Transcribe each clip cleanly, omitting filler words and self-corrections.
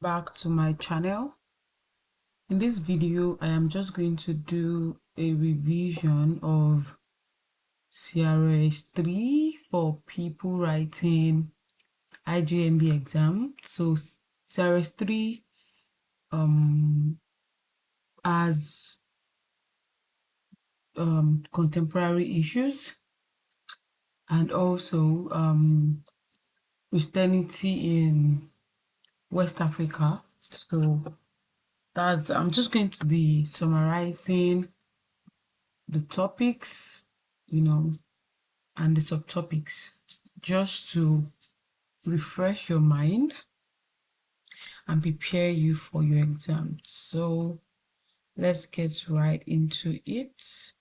Back to my channel. In this video, I am just going to do a revision of CRS 3 for people writing IJMB exam. So CRS 3 has contemporary issues and also Christianity in West Africa. So I'm just going to be summarizing the topics, and the subtopics just to refresh your mind and prepare you for your exam. So let's get right into it.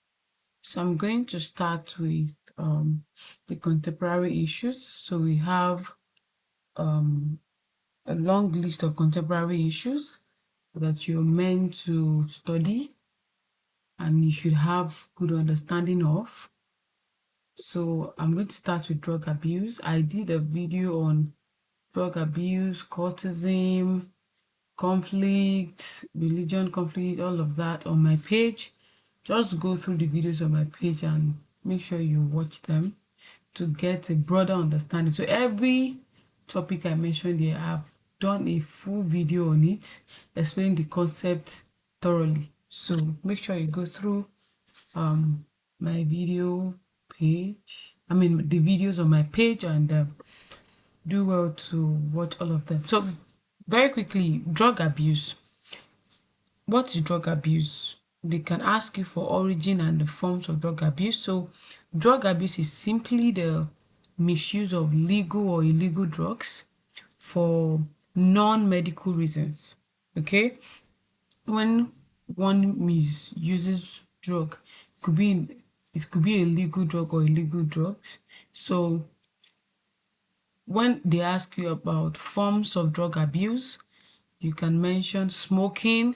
So I'm going to start with the contemporary issues. So we have a long list of contemporary issues that you're meant to study and you should have good understanding of. So I'm going to start with drug abuse. I did a video on drug abuse, cultism, conflict, religion conflict, all of that on my page. Just go through the videos on my page and make sure you watch them to get a broader understanding. So every topic I mentioned here, I've done a full video on it, explaining the concept thoroughly. So make sure you go through my video page, the videos on my page, and do well to watch all of them. So very quickly, drug abuse. What is drug abuse? They can ask you for origin and the forms of drug abuse. So drug abuse is simply the misuse of legal or illegal drugs for non-medical reasons. Okay, when one misuses drug, it could be a legal drug or illegal drugs. So when they ask you about forms of drug abuse, you can mention smoking,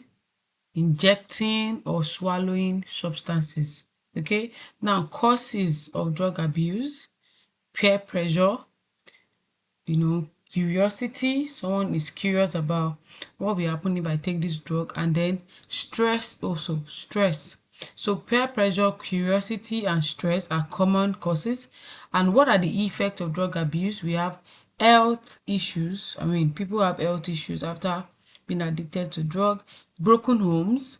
injecting or swallowing substances. Okay, now causes of drug abuse: peer pressure, curiosity. Someone is curious about what will happen if I take this drug. And then stress, also stress. So peer pressure, curiosity, and stress are common causes. And what are the effects of drug abuse? We have health issues. People have health issues after being addicted to drug. Broken homes.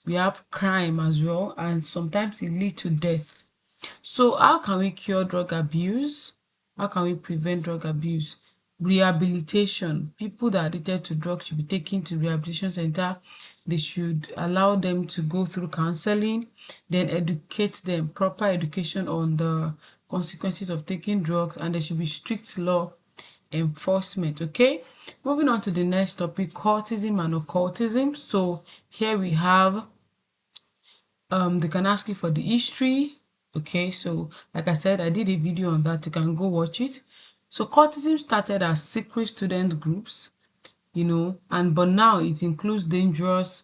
We have crime as well, and sometimes it leads to death. So how can we cure drug abuse? How can we prevent drug abuse? Rehabilitation. People that are addicted to drugs should be taken to rehabilitation center. They should allow them to go through counseling, then educate them, proper education on the consequences of taking drugs, and there should be strict law enforcement. Okay, moving on to the next topic, cultism and occultism. So here we have they can ask you for the history. Okay, so like I said, I did a video on that. You can go watch it. So cultism started as secret student groups, but now it includes dangerous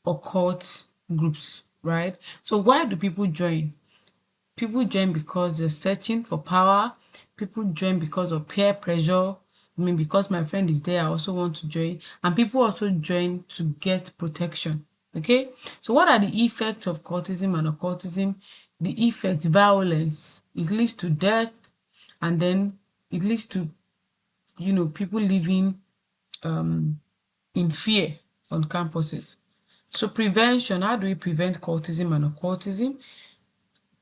occult groups, right? So why do people join? People join because they're searching for power. People join because of peer pressure. Because my friend is there, I also want to join. And people also join to get protection. Okay, so what are the effects of cultism and occultism? The effect: violence. It leads to death, and then it leads to people living in fear on campuses. So prevention: how do we prevent cultism and occultism?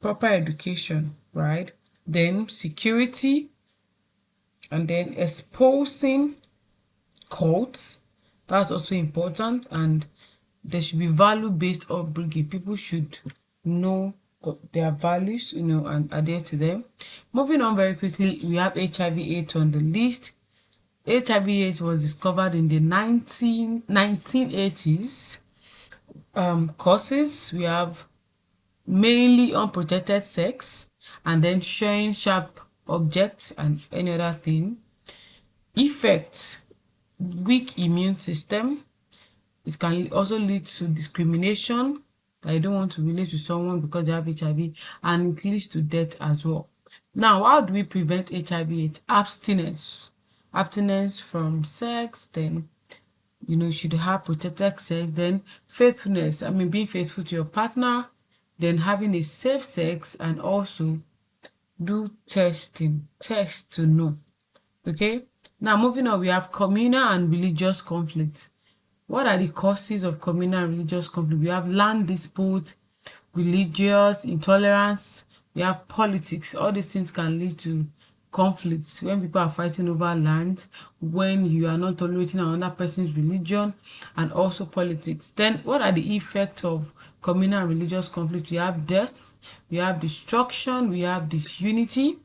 Proper education, right? Then security, and then exposing cults. That's also important, and there should be value-based upbringing. People should know their values, and adhere to them. Moving on very quickly, we have HIV/AIDS on the list. HIV/AIDS was discovered in the 1980s. Causes: we have mainly unprotected sex, and then sharing sharp objects and any other thing. Effects: weak immune system. It can also lead to discrimination, that you don't want to relate to someone because they have HIV, and it leads to death as well. Now, how do we prevent HIV/AIDS? Abstinence from sex, then You should have protected sex. Then faithfulness, being faithful to your partner, then having a safe sex, and also do testing, test to know. Okay, now moving on, we have communal and religious conflicts. What are the causes of communal and religious conflict? We have land dispute, religious intolerance, we have politics. All these things can lead to conflicts when people are fighting over land, when you are not tolerating another person's religion, and also politics. Then what are the effects of communal and religious conflict? We have death, we have destruction, we have disunity.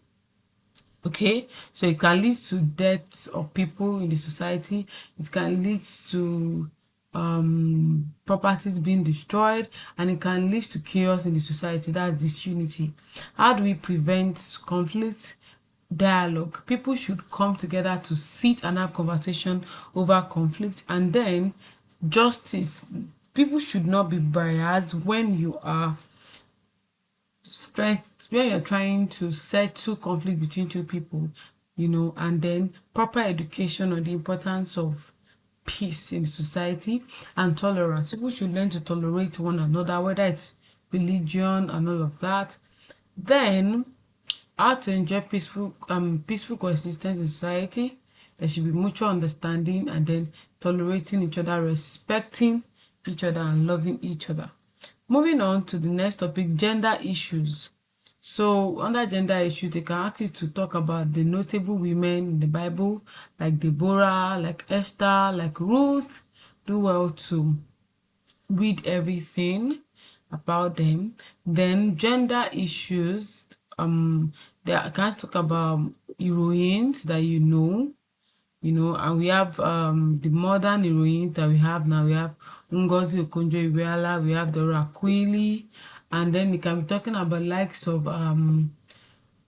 Okay, so it can lead to death of people in the society. It can lead to properties being destroyed, and it can lead to chaos in the society. That's disunity. How do we prevent conflict? Dialogue. People should come together to sit and have conversation over conflict. And then justice. People should not be biased when you are when you're trying to settle conflict between two people, and then proper education on the importance of peace in society, and tolerance. People should learn to tolerate one another, whether it's religion and all of that. Then how to enjoy peaceful coexistence in society. There should be mutual understanding, and then tolerating each other, respecting each other, and loving each other. Moving on to the next topic, gender issues. So under gender issues, they can ask you to talk about the notable women in the Bible, like Deborah, like Esther, like Ruth. Do well to read everything about them. Then gender issues, they can talk about heroines that and we have the modern heroines that we have now. We have Ngozi Okonjo-Iweala, we have Dora Quili, and then we can be talking about likes of I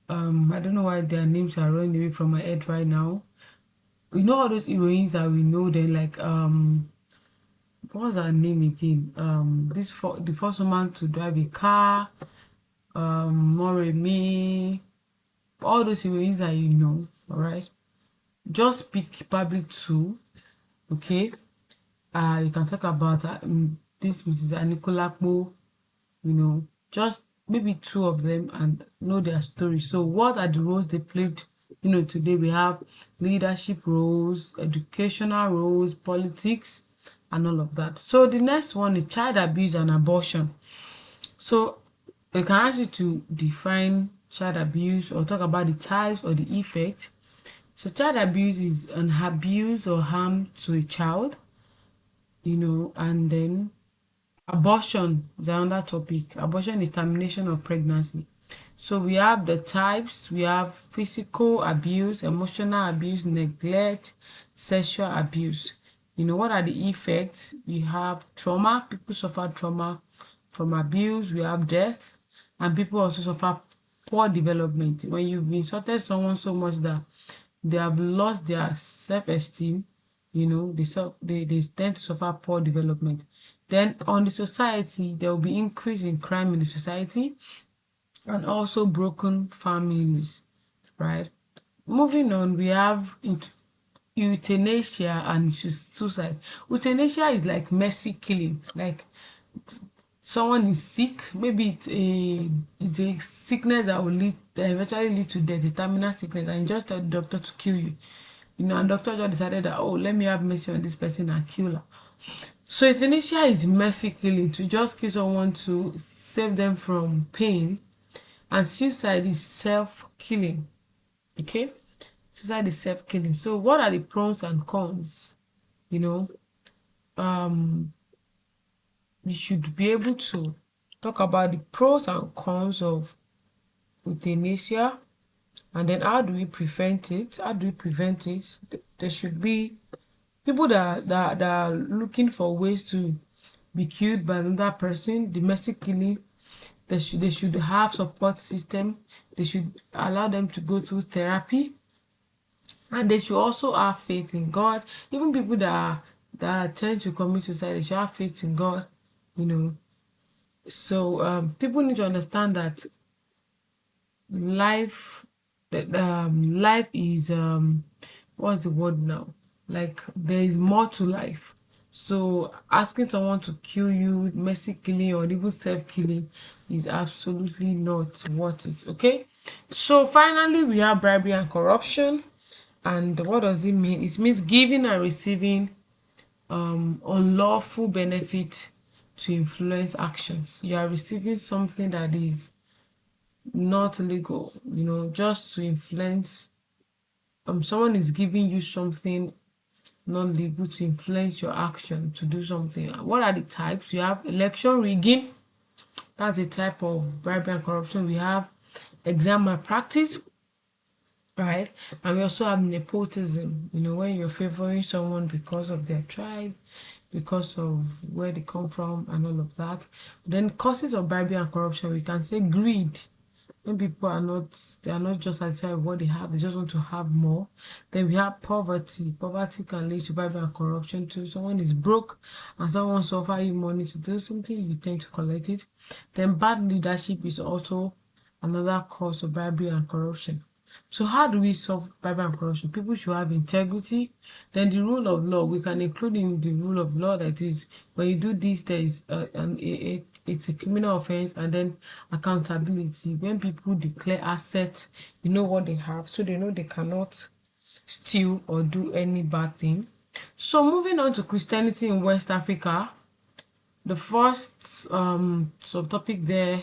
don't know why their names are running away from my head right now. All those heroines that we know, then like what was her name again? The first woman to drive a car, Moremi, all those heroines that all right? Just pick probably two, okay? You can talk about this Mrs. Anikulapo, just maybe two of them and know their story. So what are the roles they played? Today we have leadership roles, educational roles, politics, and all of that. So the next one is child abuse and abortion. So they can ask you to define child abuse or talk about the types or the effects. So child abuse is an abuse or harm to a child, and then abortion is another topic. Abortion is termination of pregnancy. So we have the types. We have physical abuse, emotional abuse, neglect, sexual abuse. What are the effects? We have trauma. People suffer trauma from abuse. We have death, and people also suffer poor development. When you've insulted someone so much that they have lost their self-esteem, they tend to suffer poor development. Then on the society, there will be increase in crime in the society, and also broken families, right? Moving on, we have euthanasia and suicide. Euthanasia is like mercy killing, like someone is sick, maybe it's a sickness that eventually lead to death, a terminal sickness, and you just tell the doctor to kill you. And doctor just decided that, oh, let me have mercy on this person and kill her. So euthanasia is mercy killing, to just kill someone to save them from pain, and suicide is self-killing. Okay, suicide is self-killing. So what are the pros and cons? We should be able to talk about the pros and cons of euthanasia, and then how do we prevent it? There should be people that are looking for ways to be killed by another person, domestic killing. They should have support system. They should allow them to go through therapy, and they should also have faith in God. Even people that tend to commit suicide, they should have faith in God. So people need to understand that life is what's the word now? Like there is more to life. So asking someone to kill you, mercy killing or even self-killing is absolutely not worth it. Okay, so finally we have bribery and corruption. And what does it mean? It means giving and receiving unlawful benefit to influence actions. You are receiving something that is not legal, just to influence. Someone is giving you something not legal to influence your action to do something. What are the types? You have election rigging. That's a type of bribery and corruption. We have exam malpractice, right? And we also have nepotism, when you're favoring someone because of their tribe, because of where they come from and all of that. Then causes of bribery and corruption, we can say greed. When people they are not just satisfied with what they have, they just want to have more. Then we have poverty. Poverty can lead to bribery and corruption too. Someone is broke and someone wants to offer you money to do something, you tend to collect it. Then bad leadership is also another cause of bribery and corruption. So how do we solve bribery and corruption? People should have integrity. Then the rule of law, we can include in the rule of law that is when you do this, there is it's a criminal offense, and then accountability. When people declare assets, you know what they have, so they know they cannot steal or do any bad thing. So moving on to Christianity in West Africa, the first subtopic there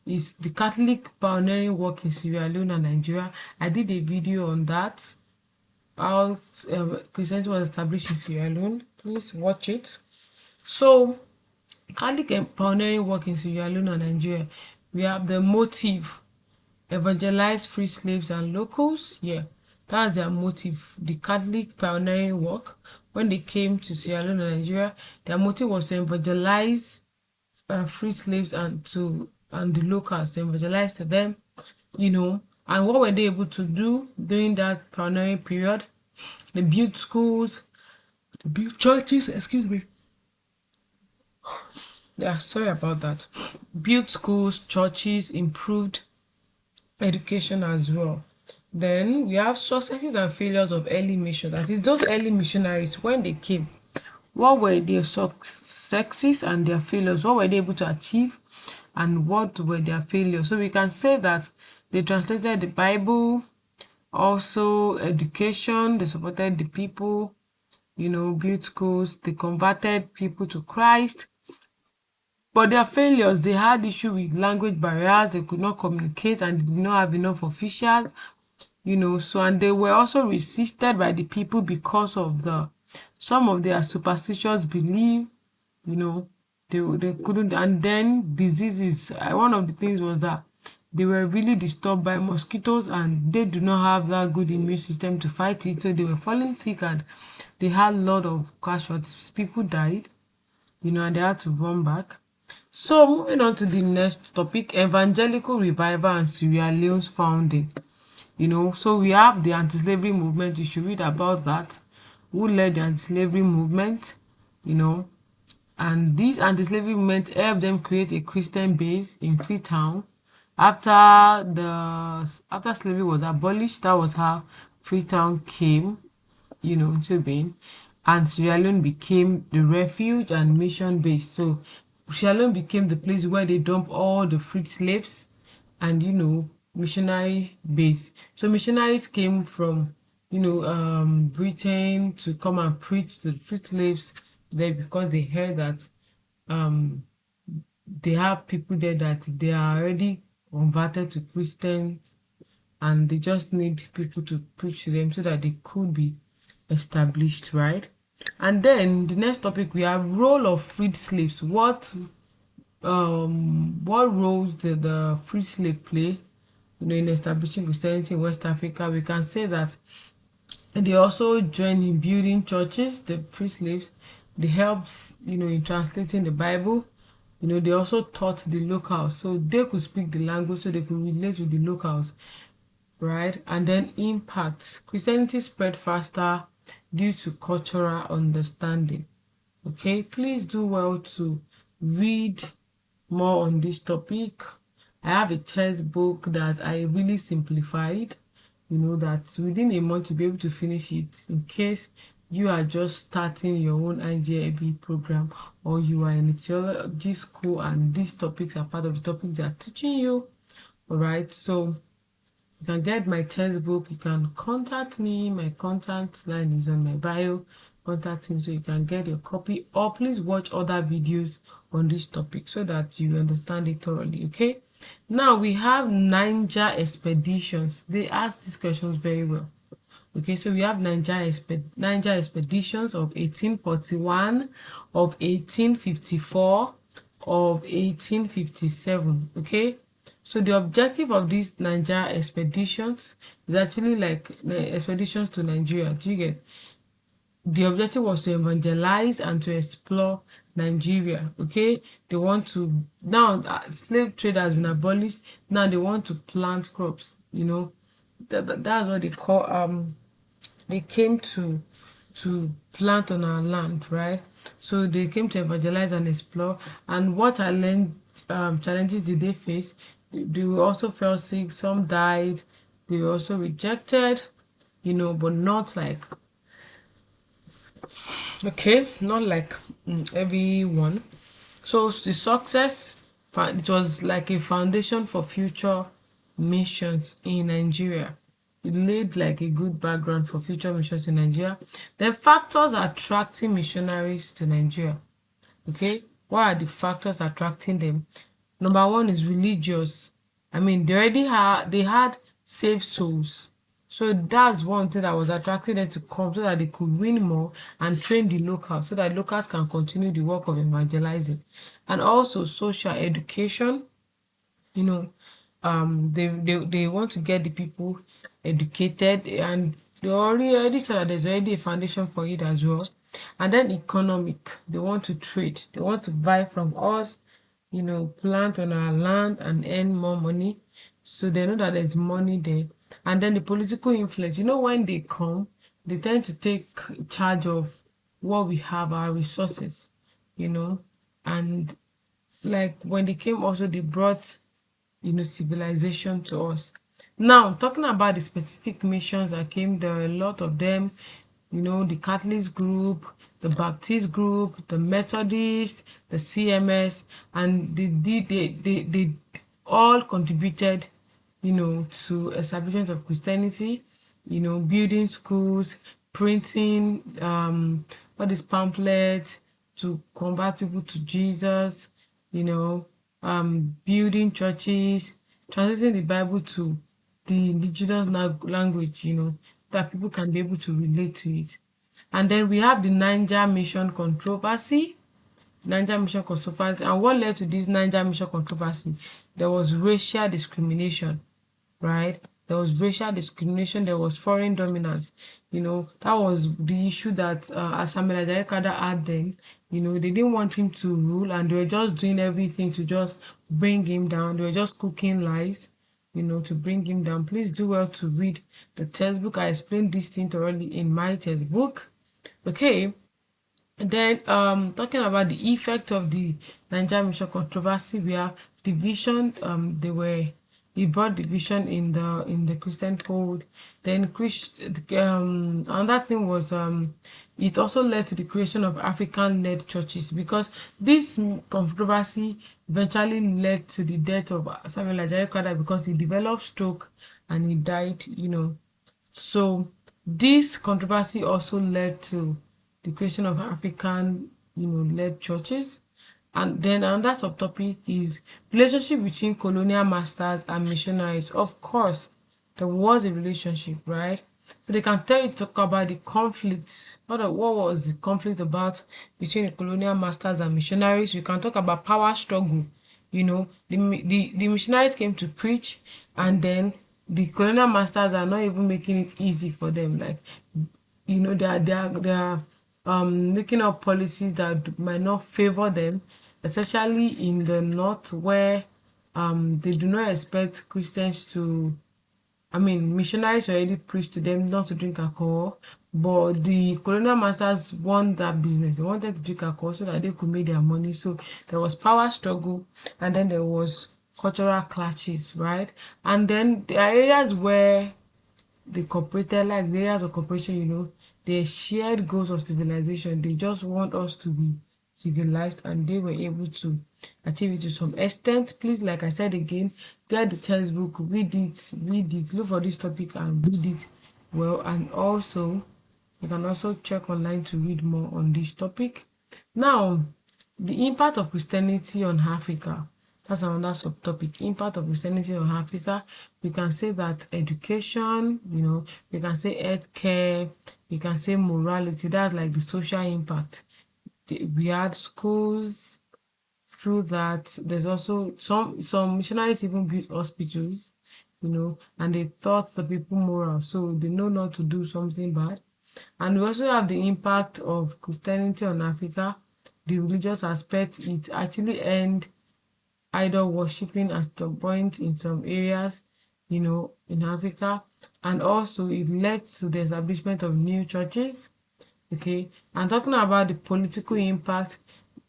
is the Catholic pioneering work in Sierra Leone and Nigeria. I did a video on that, how Christianity was established in Sierra Leone. Please watch it. So Catholic pioneering work in Sierra Leone and Nigeria, we have the motive: evangelize free slaves and locals. Yeah, that's their motive. The Catholic pioneering work, when they came to Sierra Leone and Nigeria, their motive was to evangelize free slaves and the locals, to evangelize to them, and what were they able to do during that pioneering period? They built schools, they built churches, excuse me. Yeah, sorry about that. Built schools, churches, improved education as well. Then we have successes and failures of early missions. That is, those early missionaries, when they came, what were their successes and their failures? What were they able to achieve and what were their failures? So we can say that they translated the Bible, also education, they supported the people, built schools, they converted people to Christ. But their failures, they had issue with language barriers, they could not communicate and did not have enough officials, so, and they were also resisted by the people because of some of their superstitious belief, they couldn't. And then diseases, one of the things was that they were really disturbed by mosquitoes and they do not have that good immune system to fight it, so they were falling sick and they had a lot of casualties. People died, and they had to run back. So moving on to the next topic: Evangelical Revival and Sierra Leone's founding. So we have the anti-slavery movement. You should read about that, who led the anti-slavery movement, and this anti-slavery movement helped them create a Christian base in Freetown. After slavery was abolished, that was how Freetown came, to being, and Sierra Leone became the refuge and mission base. So Sierra Leone became the place where they dump all the freed slaves and missionary base. So missionaries came from Britain to come and preach to the free slaves there, because they heard that they have people there that they are already converted to Christians and they just need people to preach to them so that they could be established, right? And then the next topic, we have role of freed slaves. What roles did the free slave play in establishing Christianity in West Africa? We can say that they also joined in building churches, the free slaves. They helped, in translating the Bible. They also taught the locals, so they could speak the language, so they could relate with the locals, right? And then impact. Christianity spread faster due to cultural understanding. Okay, please do well to read more on this topic. I have a textbook that I really simplified, that within a month you'll be able to finish it, in case you are just starting your own IJMB program, or you are in a theology school and these topics are part of the topics they are teaching you, all right? So you can get my textbook. You can contact me. My contact line is on my bio. Contact me so you can get your copy, or please watch other videos on this topic so that you understand it thoroughly. Okay, now we have Niger expeditions. They ask these questions very well. Okay, so we have Niger expeditions of 1841, of 1854, of 1857. Okay, so the objective of these Niger expeditions is actually like expeditions to Nigeria. Do you get? The objective was to evangelize and to explore Nigeria. Okay, they want to now slave trade has been abolished. Now they want to plant crops. You know, that's what they call they came to plant on our land, right? So they came to evangelize and explore. And what challenges did they face? They also fell sick. Some died. They were also rejected. You know, but not like okay, not like everyone. So the success, it was like a foundation for future missions in Nigeria. It laid like a good background for future missions in Nigeria. Then factors attracting missionaries to Nigeria. Okay, what are the factors attracting them? Number one is religious. I mean, they had saved souls. So that's one thing that was attracting them to come, so that they could win more and train the locals, so that locals can continue the work of evangelizing. And also social education, you know, they want to get the people educated, and they already saw that there's already a foundation for it as well. And then economic, they want to trade, they want to buy from us, you know, plant on our land and earn more money, so they know that there's money there. And then the political influence, you know, when they come, they tend to take charge of what we have, our resources, you know. And like when they came also, they brought, you know, civilization to us. Now talking about the specific missions that came, there are a lot of them. You know, the Catholic group, the Baptist group, the Methodist, the CMS, and they all contributed, you know, to establishment of Christianity, you know, building schools, printing all these pamphlets to convert people to Jesus, you know, building churches, translating the Bible to the indigenous language, you know, that people can be able to relate to it. And then we have the Niger Mission controversy. Niger Mission controversy. And what led to this Niger Mission controversy? There was racial discrimination, right? There was racial discrimination, there was foreign dominance. You know, that was the issue that Samuel Ajayi had then. You know, they didn't want him to rule, and they were just doing everything to just bring him down. They were just cooking lies, you know, to bring him down. Please do well to read the textbook. I explained this thing thoroughly in my textbook. Okay. And then talking about the effect of the Niger Mission controversy, we have division. It brought division in the Christian fold. Then another thing was it also led to the creation of African-led churches, because this controversy eventually led to the death of Samuel Ajayi, because he developed stroke and he died, you know. So this controversy also led to the creation of African, you know, led churches. And then another subtopic is relationship between colonial masters and missionaries. Of course, there was a relationship, right? So they can talk about the conflict. What was the conflict about between the colonial masters and missionaries? We can talk about power struggle. You know, the missionaries came to preach, and then the colonial masters are not even making it easy for them. Like, you know, they are making up policies that might not favor them, especially in the north, where they do not expect Christians to, I mean, missionaries already preached to them not to drink alcohol, but the colonial masters want that business. They wanted to drink alcohol so that they could make their money. So there was power struggle, and then there was cultural clashes, right? And then there are areas where they cooperated, like the areas of cooperation, you know, their shared goals of civilization. They just want us to be civilized, and they were able to achieve it to some extent. Please, like I said again, get the textbook, read it, look for this topic and read it well. And also you can also check online to read more on this topic. Now, the impact of Christianity on Africa. That's another subtopic. Impact of Christianity on Africa. We can say that education, we can say healthcare, we can say morality. That's like the social impact. We had schools through that. There's also some missionaries even built hospitals, and they taught the people moral, so they know not to do something bad. And we also have the impact of Christianity on Africa. The religious aspect, it actually ended idol worshipping at some point in some areas, in Africa. And also it led to the establishment of new churches. Okay. And talking about the political impact,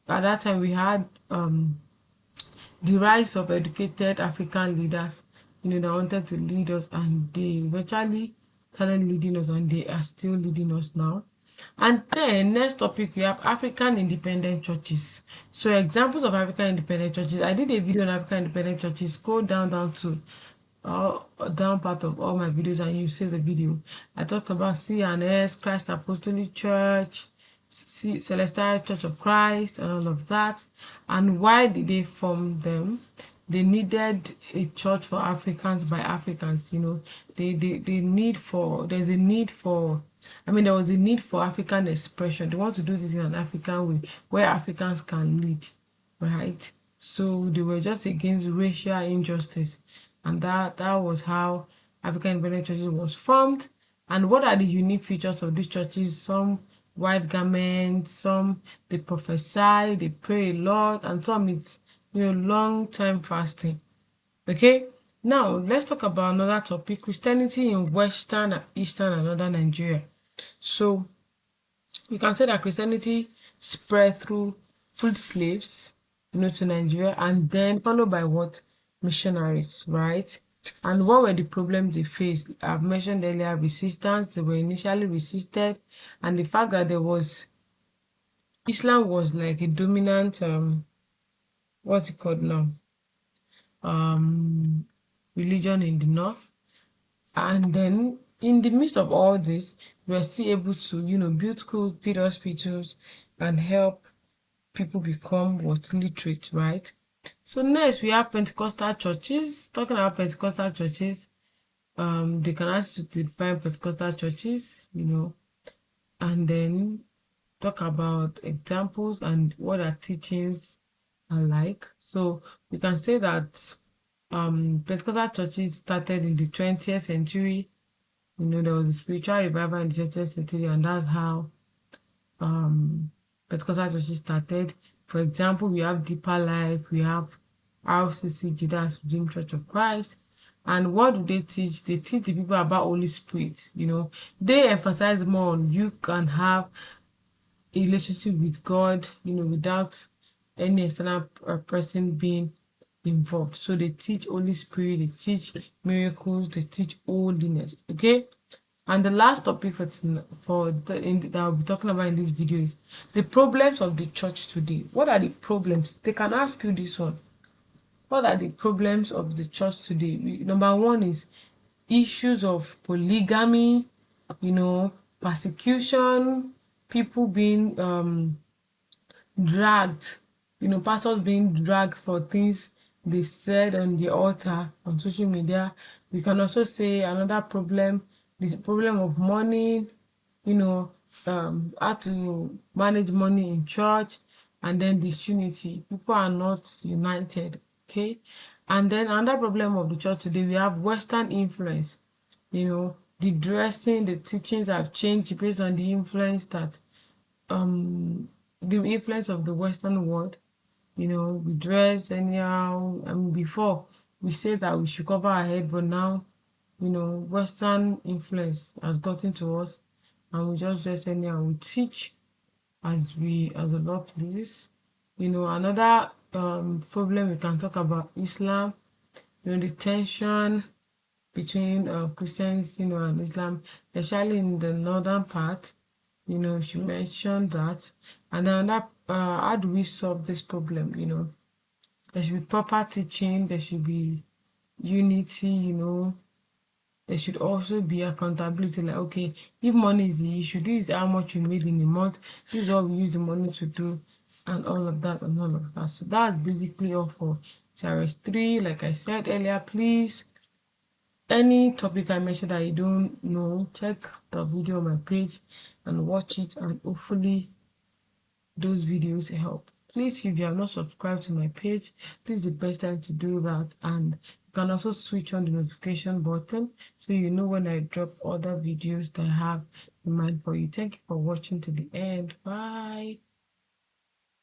at that time we had the rise of educated African leaders, that wanted to lead us, and they eventually started leading us, and they are still leading us now. And then next topic, we have African independent churches. So examples of African independent churches. I did a video on African independent churches. Scroll down to down part of all my videos and you see the video. I talked about C&S, Christ Apostolic Church, Celestial Church of Christ, and all of that. And why did they form them? They needed a church for Africans by Africans. There's a need for, there was a need for African expression. They want to do this in an African way where Africans can lead, right? So they were just against racial injustice, and that was how African independent churches was formed. And what are the unique features of these churches? Some white garments, some they prophesy, they pray a lot, and some it's long time fasting. Okay, now let's talk about another topic: Christianity in Western, Eastern, and Northern Nigeria. So we can say that Christianity spread through freed slaves, to Nigeria, and then followed by what? Missionaries, right? And what were the problems they faced? I've mentioned earlier resistance. They were initially resisted, and the fact that Islam was like a dominant what's it called now? Religion in the north. And then in the midst of all this, we were still able to, build schools, build hospitals, and help people become literate, right? So next we have Pentecostal churches. Talking about Pentecostal churches, they can ask you to define Pentecostal churches, and then talk about examples and what their teachings are like. So we can say that Pentecostal churches started in the 20th century. There was a spiritual revival in the 20th century, and that's how Pentecostal churches started. For example, we have Deeper Life, we have RCC, Jesus Redeemed Church of Christ. And what do they teach? They teach the people about Holy Spirit. They emphasize more on you can have a relationship with God, without any external person being involved. So they teach Holy Spirit, they teach miracles, they teach holiness. Okay. And the last topic that I'll be talking about in this video is the problems of the church today. What are the problems? They can ask you this one. What are the problems of the church today? Number one is issues of polygamy, persecution, people being dragged, pastors being dragged for things they said on the altar on social media. We can also say another problem, this problem of money, how to manage money in church, and then disunity. People are not united, okay? And then another problem of the church today, we have Western influence. The dressing, the teachings have changed based on the influence that the influence of the Western world. We dress anyhow. Before we say that we should cover our head, but now, Western influence has gotten to us, and we just dress anyhow. We teach as the Lord pleases. Another problem we can talk about Islam. The tension between Christians, and Islam, especially in the northern part. she mentioned that. And then how do we solve this problem? There should be proper teaching, there should be unity, there should also be accountability. Like, okay, if money is the issue, this is how much you made in a month, this is what we use the money to do, and all of that and all of that. So that's basically all for TRS 3. Like I said earlier, please, any topic I mentioned that you don't know, check the video on my page and watch it, and hopefully those videos help. Please, if you have not subscribed to my page, this is the best time to do that, and you can also switch on the notification button so you know when I drop other videos that I have in mind for you. Thank you for watching to the end. Bye.